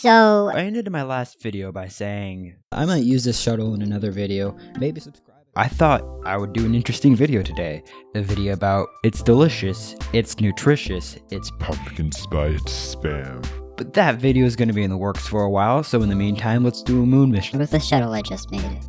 So, I ended my last video by saying, I might use this shuttle in another video. Maybe subscribe. I thought I would do an interesting video today. A video about it's delicious, it's nutritious, it's pumpkin spice spam. But that video is going to be in the works for a while, so in the meantime, let's do a moon mission. with the shuttle I just made.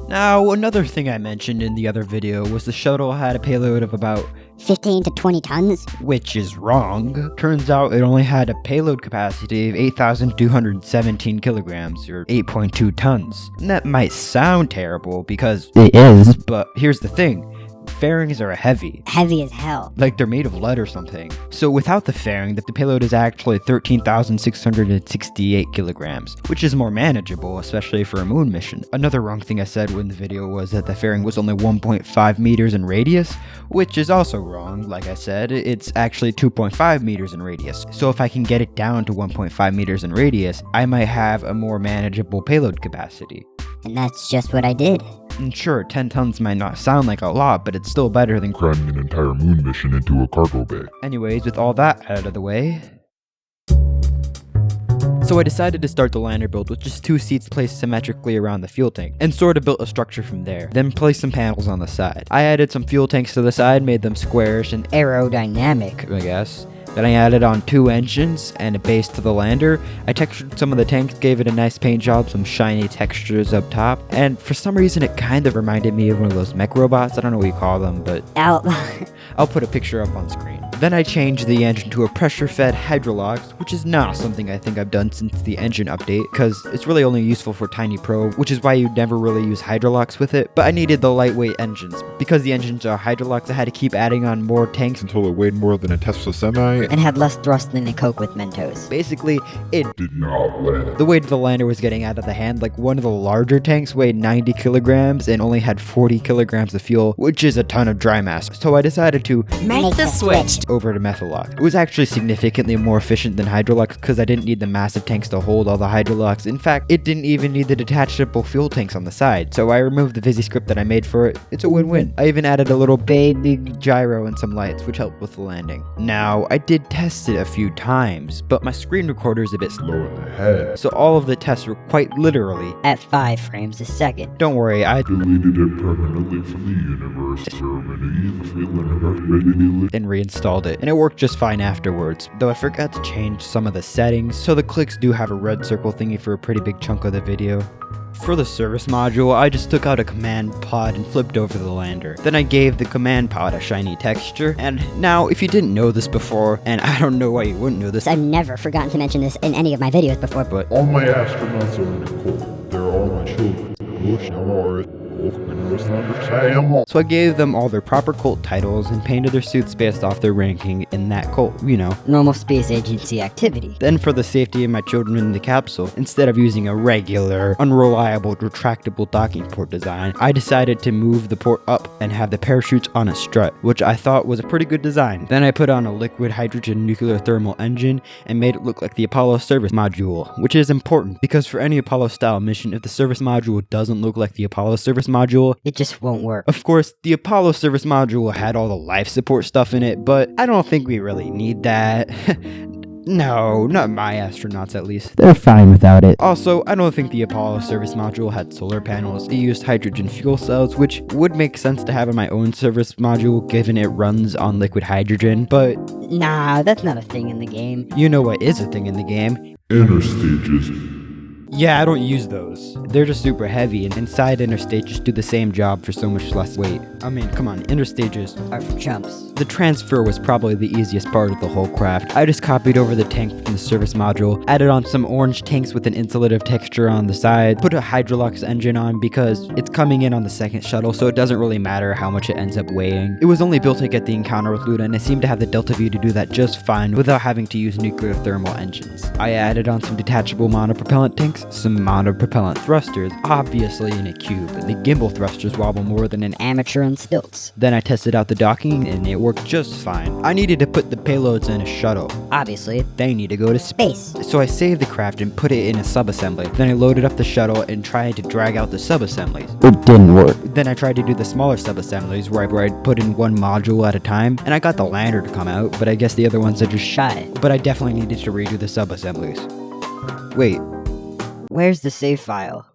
Now, another thing I mentioned in the other video was the shuttle had a payload of about 15 to 20 tons? which is wrong. Turns out it only had a payload capacity of 8,217 kilograms, or 8.2 tons. And that might sound terrible because it is, but here's the thing. Fairings are heavy. Heavy as hell. Like they're made of lead or something. So without the fairing, the payload is actually 13,668 kilograms, which is more manageable, especially for a moon mission. Another wrong thing I said in the video was that the fairing was only 1.5 meters in radius, which is also wrong. Like I said, it's actually 2.5 meters in radius. So if I can get it down to 1.5 meters in radius, I might have a more manageable payload capacity. And that's just what I did. And sure, 10 tons might not sound like a lot, but it's still better than Cramming an entire moon mission into a cargo bay. Anyways, with all that out of the way, so I decided to start the lander build with just 2 seats placed symmetrically around the fuel tank, and sort of built a structure from there, then placed some panels on the side. I added some fuel tanks to the side, made them squarish and aerodynamic, I guess. Then I added on 2 engines and a base to the lander. I textured some of the tanks, gave it a nice paint job, some shiny textures up top, and for some reason it kind of reminded me of one of those mech robots. I don't know what you call them, but I'll put a picture up on screen. Then I changed the engine to a pressure-fed hydrolox, which is not something I think I've done since the engine update, because it's really only useful for tiny probe, which is why you never really use hydrolox with it, but I needed the lightweight engines. Because the engines are hydrolox, I had to keep adding on more tanks Until it weighed more than a Tesla semi. And had less thrust than a Coke with Mentos. Basically, it Did not land. the weight of the lander was getting out of the hand. Like one of the larger tanks weighed 90 kilograms and only had 40 kilograms of fuel, which is a ton of dry mass. So I decided to Make the switch. over to Methalox. It was actually significantly more efficient than Hydrolox because I didn't need the massive tanks to hold all the Hydrolox. In fact, it didn't even need the detachable fuel tanks on the side. So I removed the Visi script that I made for it. It's a win-win. I even added a little baby gyro and some lights, which helped with the landing. Now, I did test it a few times, but my screen recorder is a bit slow. Low in the head. So all of the tests were quite literally. At 5 frames a second. Don't worry, I Deleted it permanently from the universe. and reinstalled it, and it worked just fine afterwards, though I forgot to change some of the settings, so the clicks do have a red circle thingy for a pretty big chunk of the video. For the service module, I just took out a command pod and flipped over the lander. Then I gave the command pod a shiny texture, and now if you didn't know this before, and I don't know why you wouldn't know this, I've never forgotten to mention this in any of my videos before, but All my astronauts are in the cold. They're all my children. so I gave them all their proper cult titles and painted their suits based off their ranking in that cult, you know. normal space agency activity. Then for the safety of my children in the capsule, instead of using a regular, unreliable, retractable docking port design, I decided to move the port up and have the parachutes on a strut, which I thought was a pretty good design. Then I put on a liquid hydrogen nuclear thermal engine and made it look like the Apollo service module, which is important because for any Apollo style mission, if the service module doesn't look like the Apollo service module, It just won't work. of course, the Apollo service module had all the life support stuff in it, but I don't think we really need that. No, not my astronauts at least. They're fine without it. Also, I don't think the Apollo service module had solar panels. It used hydrogen fuel cells, which would make sense to have in my own service module given it runs on liquid hydrogen, but Nah, that's not a thing in the game. you know what is a thing in the game. Inner stages. Yeah, I don't use those. They're just super heavy, and inside interstate just do the same job for so much less weight. I mean, come on, interstages. Are for chumps. The transfer was probably the easiest part of the whole craft. I just copied over the tank from the service module, added on some orange tanks with an insulative texture on the side, put a Hydrolox engine on because it's coming in on the second shuttle, so it doesn't really matter how much it ends up weighing. It was only built to get the encounter with Luna, and I seem to have the Delta V to do that just fine without having to use nuclear thermal engines. I added on some detachable monopropellant tanks, some monopropellant thrusters, obviously in a cube. The gimbal thrusters wobble more than an Amateur on stilts. Then I tested out the docking and it worked just fine. I needed to put the payloads in a shuttle. Obviously. They need to go to space. Space. So I saved the craft and put it in a subassembly. Then I loaded up the shuttle and tried to drag out the subassemblies. It didn't work. Then I tried to do the smaller subassemblies where I'd put in one module at a time, and I got the lander to come out, but I guess the other ones are just shy. But I definitely needed to redo the subassemblies. Wait, Where's the save file?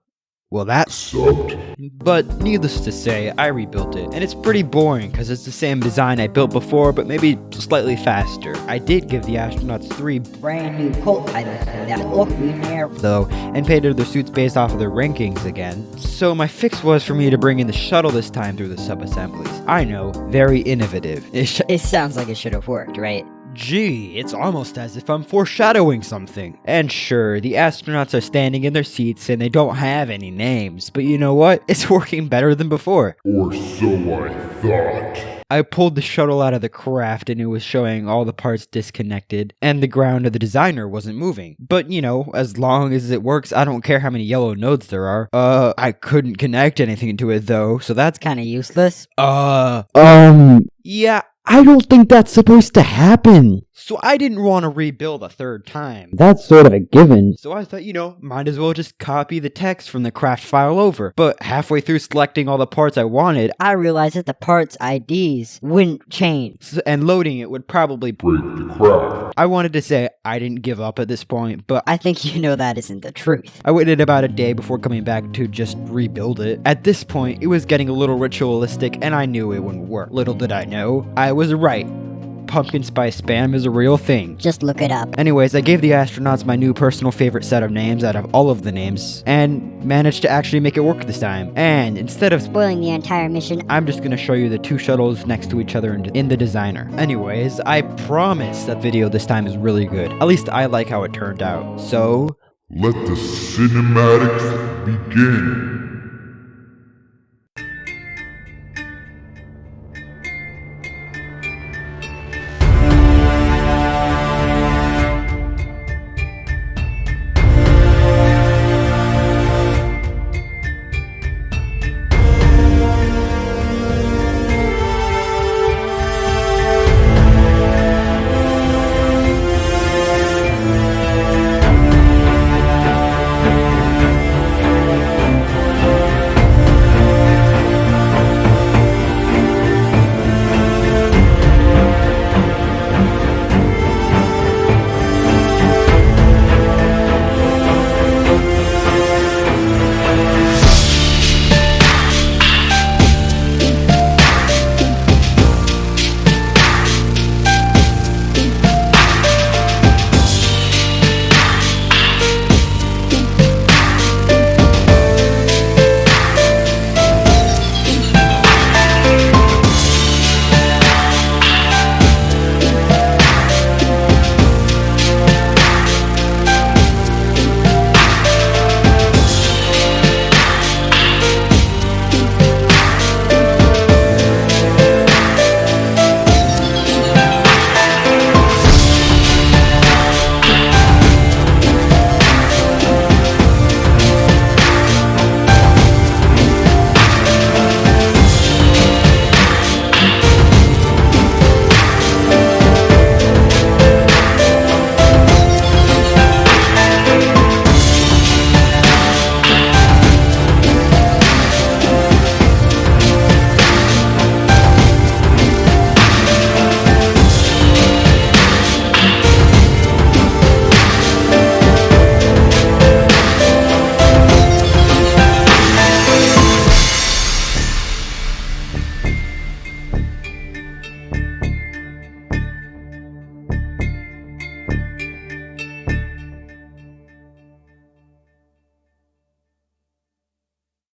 well that Sucked. But needless to say, I rebuilt it, and it's pretty boring because it's the same design I built before, but maybe slightly faster. I did give the astronauts 3 Brand new cult titles that look there. though, and painted their suits based off of their rankings again. So my fix was for me to bring in the shuttle this time through the sub-assemblies. I know, very innovative. It sounds like it should have worked, right? Gee, it's almost as if I'm foreshadowing something. And sure, the astronauts are standing in their seats and they don't have any names, but you know what? It's working better than before. Or so I thought. I pulled the shuttle out of the craft and it was showing all the parts disconnected, and the ground of the designer wasn't moving. But you know, as long as it works, I don't care how many yellow nodes there are. I couldn't connect anything to it though, so that's Kinda useless. yeah, I don't think that's supposed to happen. So I didn't want to rebuild a third time. That's sort of a given. So I thought, you know, might as well just copy the text from the craft file over. But halfway through selecting all the parts I wanted, I realized that the parts IDs wouldn't change. and loading it would probably Break the craft. I wanted to say I didn't give up at this point, but I think you know that isn't the truth. I waited about a day before coming back to just rebuild it. At this point, it was getting a little ritualistic and I knew it wouldn't work. Little did I know, I was right. Pumpkin spice spam is a real thing. Just look it up. Anyways, I gave the astronauts my new personal favorite set of names out of all of the names, and managed to actually make it work this time. And instead of Spoiling the entire mission. I'm just gonna show you the two shuttles next to each other in the designer. Anyways, I promise that video this time is really good. At least I like how it turned out. So, Let the cinematics begin.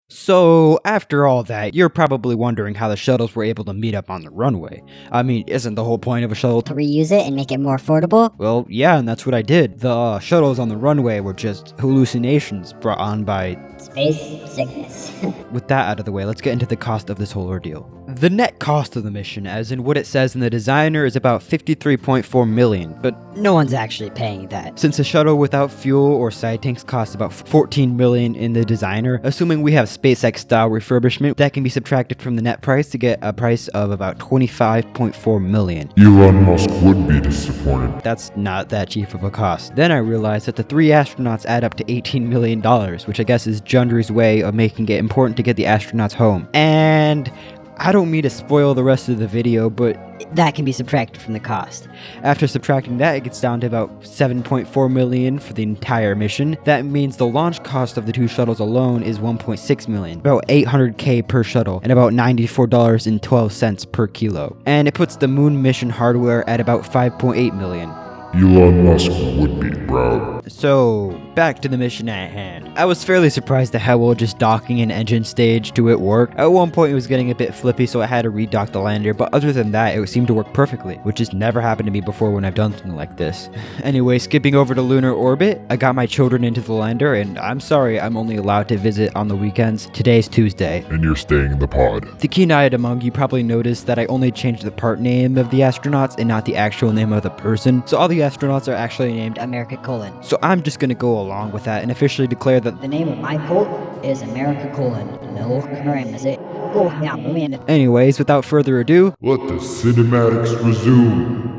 So, after all that, you're probably wondering how the shuttles were able to meet up on the runway. I mean, isn't the whole point of a shuttle To reuse it and make it more affordable? Well, yeah, and that's what I did. The shuttles on the runway were just hallucinations brought on by... Space sickness. With that out of the way, let's get into the cost of this whole ordeal. The net cost of the mission, as in what it says in the designer, is about $53.4 million, but No one's actually paying that. since a shuttle without fuel or side tanks costs about $14 million in the designer, assuming we have SpaceX-style refurbishment, that can be subtracted from the net price to get a price of about $25.4 million. Elon Musk would be disappointed. That's not that cheap of a cost. Then I realized that the 3 astronauts add up to $18 million, which I guess is Jundry's way of making it important to get the astronauts home. And I don't mean to spoil the rest of the video, but That can be subtracted from the cost. after subtracting that, it gets down to about 7.4 million for the entire mission. That means the launch cost of the 2 shuttles alone is 1.6 million, about 800k per shuttle, and about $94.12 per kilo. And it puts the moon mission hardware at about 5.8 million. Elon Musk would be proud. So, back to the mission at hand. I was fairly surprised at how well just docking an engine stage to it worked. At one point it was getting a bit flippy, so I had to redock the lander, but other than that, it seemed to work perfectly, which has never happened to me before when I've done something like this. Anyway, skipping over to lunar orbit, I got my children into the lander, and I'm sorry I'm only allowed to visit on the weekends. Today's Tuesday. And you're staying in the pod. The keen-eyed among you probably noticed that I only changed the part name of the astronauts and not the actual name of the person, so all the astronauts are actually named. America colon. So I'm just gonna go along with that and officially declare that. The name of my cult is America colon. No crime is it? Oh, yeah, man. Anyways, without further ado, Let the cinematics resume.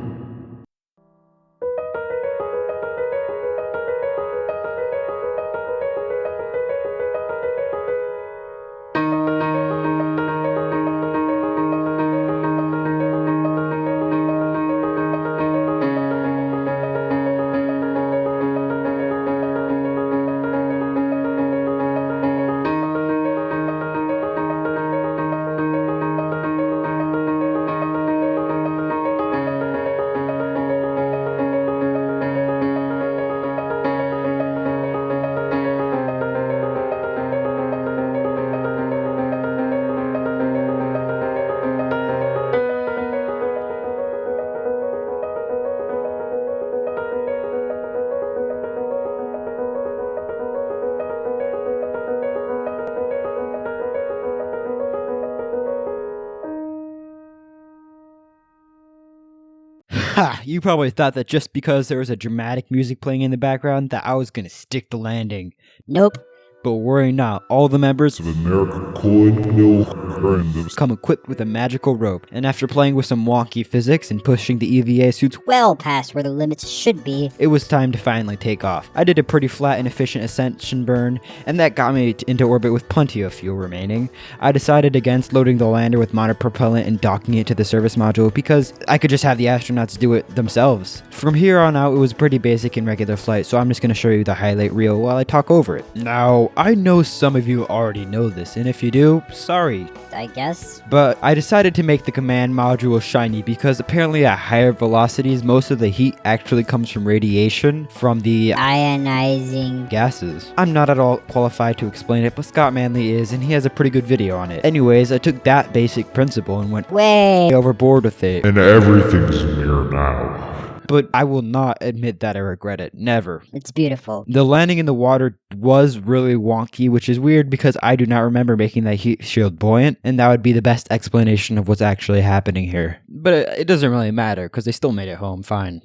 Ha! You probably thought that just because there was a dramatic music playing in the background that I was gonna stick the landing. Nope. But worry not, all the members Of America colon no crime. come equipped with a magical rope, and after playing with some wonky physics and pushing the EVA suits Well past where the limits should be. it was time to finally take off. I did a pretty flat and efficient ascension burn, and that got me into orbit with plenty of fuel remaining. I decided against loading the lander with monopropellant and docking it to the service module because I could just have the astronauts do it themselves. From here on out, it was pretty basic in regular flight, so I'm just going to show you the highlight reel while I talk over it. Now, I know some of you already know this, and if you do, sorry. I guess. But I decided to make the command module shiny because apparently at higher velocities, most of the heat actually comes from radiation from the Ionizing. gases. I'm not at all qualified to explain it, but Scott Manley is, and he has a pretty good video on it. Anyways, I took that basic principle and went Way. overboard with it. And everything's mere now. But I will not admit that I regret it. Never. It's beautiful. The landing in the water was really wonky, which is weird because I do not remember making that heat shield buoyant, and that would be the best explanation of what's actually happening here. But it doesn't really matter because they still made it home fine.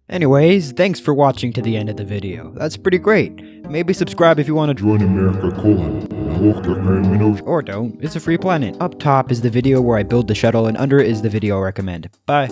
Anyways, thanks for watching to the end of the video. That's pretty great. Maybe subscribe if you want to Join America colon no crime. or don't. It's a free planet. Up top is the video where I build the shuttle, and under it is the video I recommend. Bye.